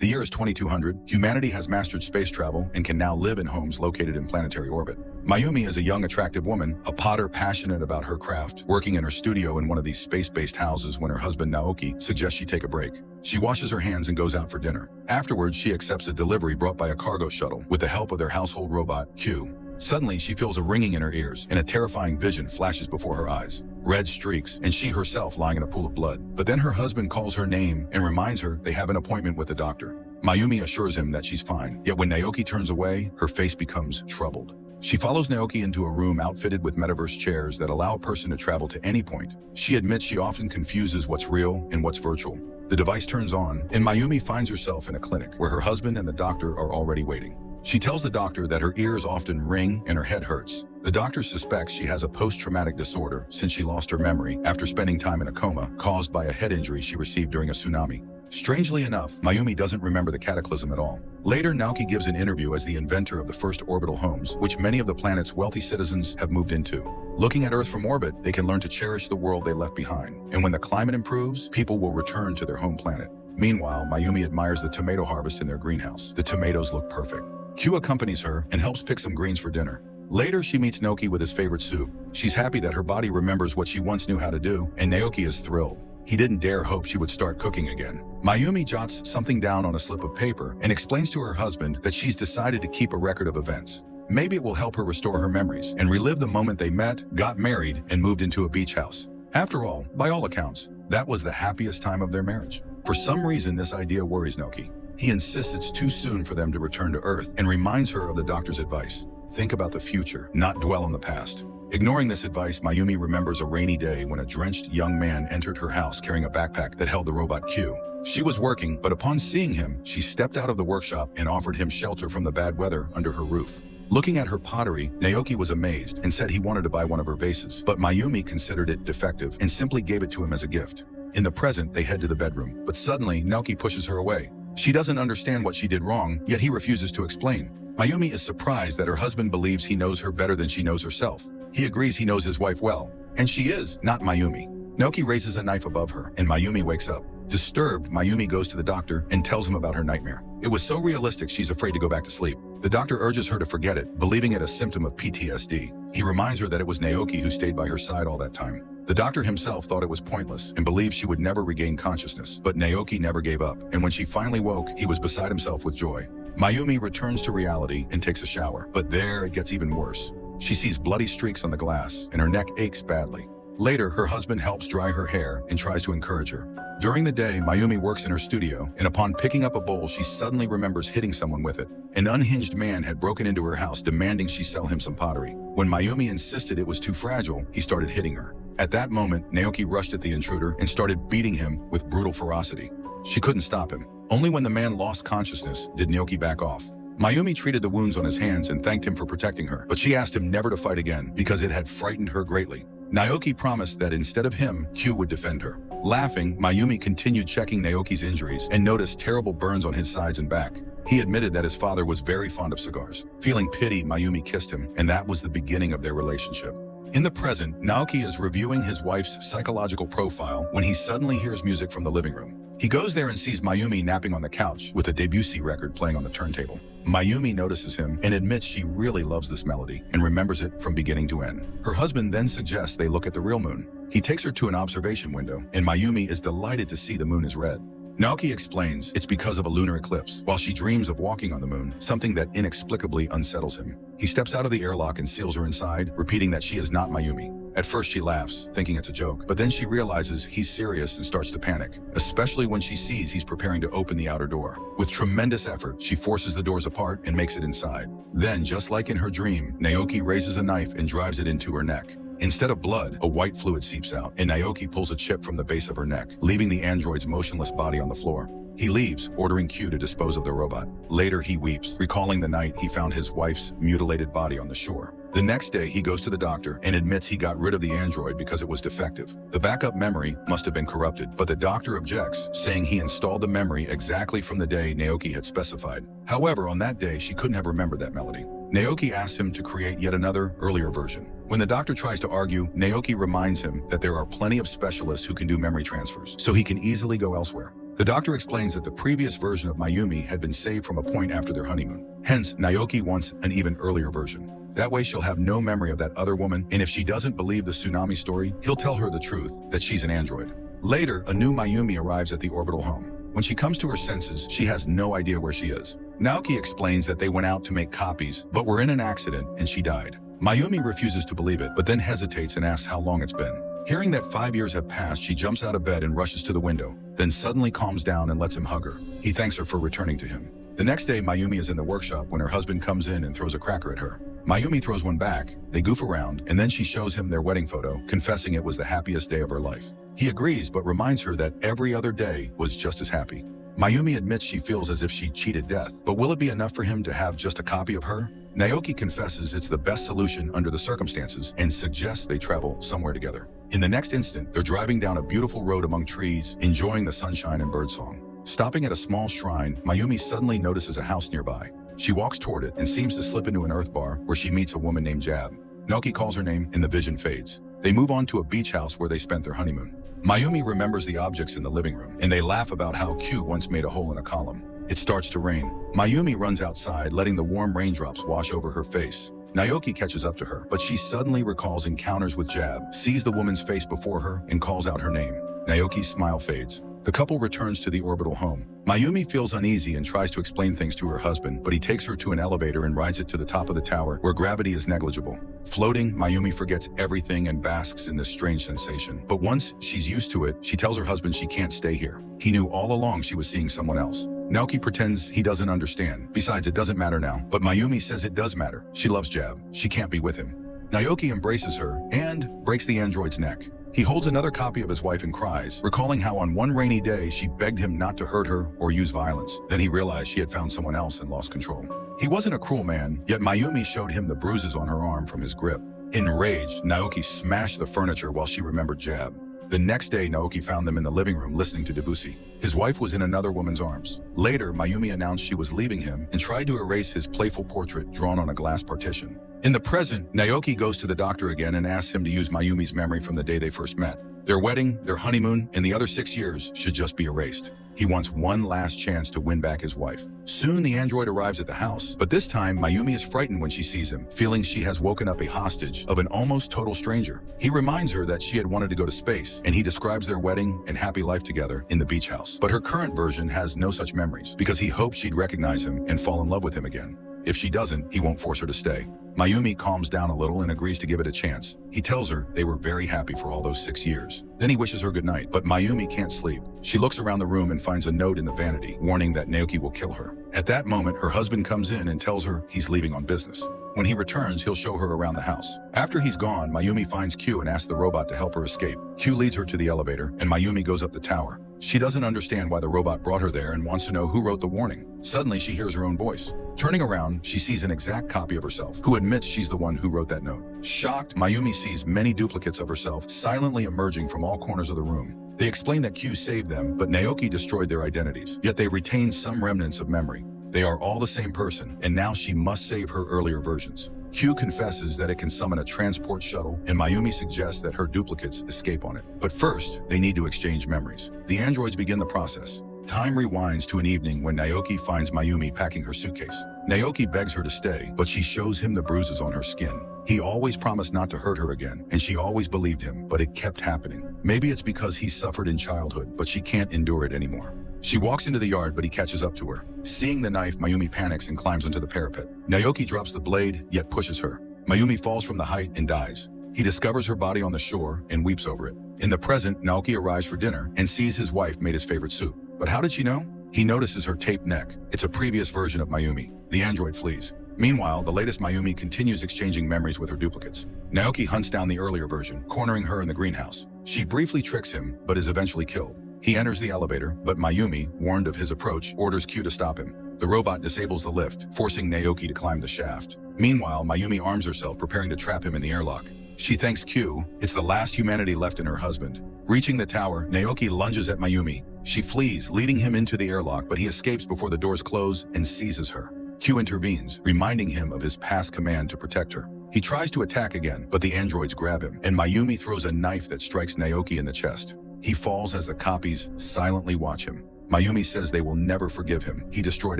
The year is 2200. Humanity has mastered space travel and can now live in homes located in planetary orbit. Mayumi is a young, attractive woman, a potter passionate about her craft, working in her studio in one of these space-based houses when her husband Naoki suggests she take a break. She washes her hands and goes out for dinner. Afterwards, she accepts a delivery brought by a cargo shuttle with the help of their household robot, Q. Suddenly, she feels a ringing in her ears, and a terrifying vision flashes before her eyes. Red streaks, and she herself lying in a pool of blood. But then her husband calls her name and reminds her they have an appointment with the doctor. Mayumi assures him that she's fine, yet when Naoki turns away, her face becomes troubled. She follows Naoki into a room outfitted with metaverse chairs that allow a person to travel to any point. She admits she often confuses what's real and what's virtual. The device turns on, and Mayumi finds herself in a clinic where her husband and the doctor are already waiting. She tells the doctor that her ears often ring and her head hurts. The doctor suspects she has a post-traumatic disorder since she lost her memory after spending time in a coma caused by a head injury she received during a tsunami. Strangely enough, Mayumi doesn't remember the cataclysm at all. Later, Naoki gives an interview as the inventor of the first orbital homes, which many of the planet's wealthy citizens have moved into. Looking at Earth from orbit, they can learn to cherish the world they left behind. And when the climate improves, people will return to their home planet. Meanwhile, Mayumi admires the tomato harvest in their greenhouse. The tomatoes look perfect. Q accompanies her and helps pick some greens for dinner. Later, she meets Naoki with his favorite soup. She's happy that her body remembers what she once knew how to do, and Naoki is thrilled. He didn't dare hope she would start cooking again. Mayumi jots something down on a slip of paper and explains to her husband that she's decided to keep a record of events. Maybe it will help her restore her memories and relive the moment they met, got married, and moved into a beach house. After all, by all accounts, that was the happiest time of their marriage. For some reason, this idea worries Naoki. He insists it's too soon for them to return to Earth and reminds her of the doctor's advice. Think about the future, not dwell on the past. Ignoring this advice, Mayumi remembers a rainy day when a drenched young man entered her house carrying a backpack that held the robot Q. She was working, but upon seeing him, she stepped out of the workshop and offered him shelter from the bad weather under her roof. Looking at her pottery, Naoki was amazed and said he wanted to buy one of her vases, but Mayumi considered it defective and simply gave it to him as a gift. In the present, they head to the bedroom, but suddenly, Naoki pushes her away. She doesn't understand what she did wrong, yet he refuses to explain. Mayumi is surprised that her husband believes he knows her better than she knows herself. He agrees he knows his wife well, and she is not Mayumi. Naoki raises a knife above her, and Mayumi wakes up. Disturbed, Mayumi goes to the doctor and tells him about her nightmare. It was so realistic she's afraid to go back to sleep. The doctor urges her to forget it, believing it a symptom of PTSD. He reminds her that it was Naoki who stayed by her side all that time. The doctor himself thought it was pointless and believed she would never regain consciousness, but Naoki never gave up, and when she finally woke, he was beside himself with joy. Mayumi returns to reality and takes a shower, but there it gets even worse. She sees bloody streaks on the glass, and her neck aches badly. Later, her husband helps dry her hair and tries to encourage her. During the day, Mayumi works in her studio, and upon picking up a bowl, she suddenly remembers hitting someone with it. An unhinged man had broken into her house demanding she sell him some pottery. When Mayumi insisted it was too fragile, he started hitting her. At that moment, Naoki rushed at the intruder and started beating him with brutal ferocity. She couldn't stop him. Only when the man lost consciousness did Naoki back off. Mayumi treated the wounds on his hands and thanked him for protecting her, but she asked him never to fight again because it had frightened her greatly. Naoki promised that instead of him, Q would defend her. Laughing, Mayumi continued checking Naoki's injuries and noticed terrible burns on his sides and back. He admitted that his father was very fond of cigars. Feeling pity, Mayumi kissed him, and that was the beginning of their relationship. In the present, Naoki is reviewing his wife's psychological profile when he suddenly hears music from the living room. He goes there and sees Mayumi napping on the couch with a Debussy record playing on the turntable. Mayumi notices him and admits she really loves this melody and remembers it from beginning to end. Her husband then suggests they look at the real moon. He takes her to an observation window, and Mayumi is delighted to see the moon is red. Naoki explains it's because of a lunar eclipse, while she dreams of walking on the moon, something that inexplicably unsettles him. He steps out of the airlock and seals her inside, repeating that she is not Mayumi. At first she laughs, thinking it's a joke, but then she realizes he's serious and starts to panic, especially when she sees he's preparing to open the outer door. With tremendous effort, she forces the doors apart and makes it inside. Then, just like in her dream, Naoki raises a knife and drives it into her neck. Instead of blood, a white fluid seeps out, and Naoki pulls a chip from the base of her neck, leaving the android's motionless body on the floor. He leaves, ordering Q to dispose of the robot. Later, he weeps, recalling the night he found his wife's mutilated body on the shore. The next day, he goes to the doctor and admits he got rid of the android because it was defective. The backup memory must have been corrupted, but the doctor objects, saying he installed the memory exactly from the day Naoki had specified. However, on that day, she couldn't have remembered that melody. Naoki asks him to create yet another, earlier version. When the doctor tries to argue, Naoki reminds him that there are plenty of specialists who can do memory transfers, so he can easily go elsewhere. The doctor explains that the previous version of Mayumi had been saved from a point after their honeymoon. Hence, Naoki wants an even earlier version. That way she'll have no memory of that other woman, and if she doesn't believe the tsunami story, he'll tell her the truth, that she's an android. Later, a new Mayumi arrives at the orbital home. When she comes to her senses, she has no idea where she is. Naoki explains that they went out to make copies, but were in an accident and she died. Mayumi refuses to believe it, but then hesitates and asks how long it's been. Hearing that 5 years have passed, she jumps out of bed and rushes to the window, then suddenly calms down and lets him hug her. He thanks her for returning to him. The next day, Mayumi is in the workshop when her husband comes in and throws a cracker at her. Mayumi throws one back, they goof around, and then she shows him their wedding photo, confessing it was the happiest day of her life. He agrees, but reminds her that every other day was just as happy. Mayumi admits she feels as if she cheated death, but will it be enough for him to have just a copy of her? Naoki confesses it's the best solution under the circumstances and suggests they travel somewhere together. In the next instant, they're driving down a beautiful road among trees, enjoying the sunshine and birdsong. Stopping at a small shrine, Mayumi suddenly notices a house nearby. She walks toward it and seems to slip into an earth bar where she meets a woman named Jab. Naoki calls her name and the vision fades. They move on to a beach house where they spent their honeymoon. Mayumi remembers the objects in the living room, and they laugh about how Q once made a hole in a column. It starts to rain. Mayumi runs outside, letting the warm raindrops wash over her face. Naoki catches up to her, but she suddenly recalls encounters with Jab, sees the woman's face before her, and calls out her name. Naoki's smile fades. The couple returns to the orbital home. Mayumi feels uneasy and tries to explain things to her husband, but he takes her to an elevator and rides it to the top of the tower, where gravity is negligible. Floating, Mayumi forgets everything and basks in this strange sensation. But once she's used to it, she tells her husband she can't stay here. He knew all along she was seeing someone else. Naoki pretends he doesn't understand. Besides, it doesn't matter now. But Mayumi says it does matter. She loves Jab. She can't be with him. Naoki embraces her and breaks the android's neck. He holds another copy of his wife and cries, recalling how on one rainy day she begged him not to hurt her or use violence. Then he realized she had found someone else and lost control. He wasn't a cruel man, yet Mayumi showed him the bruises on her arm from his grip. Enraged, Naoki smashed the furniture while she remembered Jab. The next day, Naoki found them in the living room listening to Debussy. His wife was in another woman's arms. Later, Mayumi announced she was leaving him and tried to erase his playful portrait drawn on a glass partition. In the present, Naoki goes to the doctor again and asks him to use Mayumi's memory from the day they first met. Their wedding, their honeymoon, and the other 6 years should just be erased. He wants one last chance to win back his wife. Soon, the android arrives at the house, but this time, Mayumi is frightened when she sees him, feeling she has woken up a hostage of an almost total stranger. He reminds her that she had wanted to go to space, and he describes their wedding and happy life together in the beach house. But her current version has no such memories, because he hopes she'd recognize him and fall in love with him again. If she doesn't, he won't force her to stay. Mayumi calms down a little and agrees to give it a chance. He tells her they were very happy for all those 6 years. Then he wishes her goodnight, but Mayumi can't sleep. She looks around the room and finds a note in the vanity, warning that Naoki will kill her. At that moment, her husband comes in and tells her he's leaving on business. When he returns, he'll show her around the house. After he's gone, Mayumi finds Q and asks the robot to help her escape. Q leads her to the elevator, and Mayumi goes up the tower. She doesn't understand why the robot brought her there and wants to know who wrote the warning. Suddenly, she hears her own voice. Turning around, she sees an exact copy of herself, who admits she's the one who wrote that note. Shocked, Mayumi sees many duplicates of herself silently emerging from all corners of the room. They explain that Q saved them, but Naoki destroyed their identities, yet they retain some remnants of memory. They are all the same person, and now she must save her earlier versions. Q confesses that it can summon a transport shuttle, and Mayumi suggests that her duplicates escape on it. But first, they need to exchange memories. The androids begin the process. Time rewinds to an evening when Naoki finds Mayumi packing her suitcase. Naoki begs her to stay, but she shows him the bruises on her skin. He always promised not to hurt her again, and she always believed him, but it kept happening. Maybe it's because he suffered in childhood, but she can't endure it anymore. She walks into the yard, but he catches up to her. Seeing the knife, Mayumi panics and climbs onto the parapet. Naoki drops the blade, yet pushes her. Mayumi falls from the height and dies. He discovers her body on the shore and weeps over it. In the present, Naoki arrives for dinner and sees his wife made his favorite soup. But how did she know? He notices her taped neck. It's a previous version of Mayumi. The android flees. Meanwhile, the latest Mayumi continues exchanging memories with her duplicates. Naoki hunts down the earlier version, cornering her in the greenhouse. She briefly tricks him, but is eventually killed. He enters the elevator, but Mayumi, warned of his approach, orders Q to stop him. The robot disables the lift, forcing Naoki to climb the shaft. Meanwhile, Mayumi arms herself, preparing to trap him in the airlock. She thanks Q. It's the last humanity left in her husband. Reaching the tower, Naoki lunges at Mayumi. She flees, leading him into the airlock, but he escapes before the doors close and seizes her. Q intervenes, reminding him of his past command to protect her. He tries to attack again, but the androids grab him, and Mayumi throws a knife that strikes Naoki in the chest. He falls as the copies silently watch him. Mayumi says they will never forgive him. He destroyed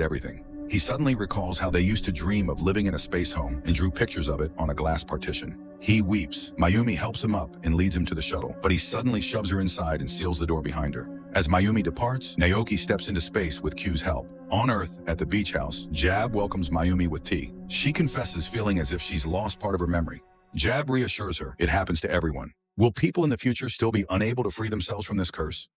everything. He suddenly recalls how they used to dream of living in a space home and drew pictures of it on a glass partition. He weeps. Mayumi helps him up and leads him to the shuttle, but he suddenly shoves her inside and seals the door behind her. As Mayumi departs, Naoki steps into space with Q's help. On Earth, at the beach house, Jab welcomes Mayumi with tea. She confesses feeling as if she's lost part of her memory. Jab reassures her it happens to everyone. Will people in the future still be unable to free themselves from this curse?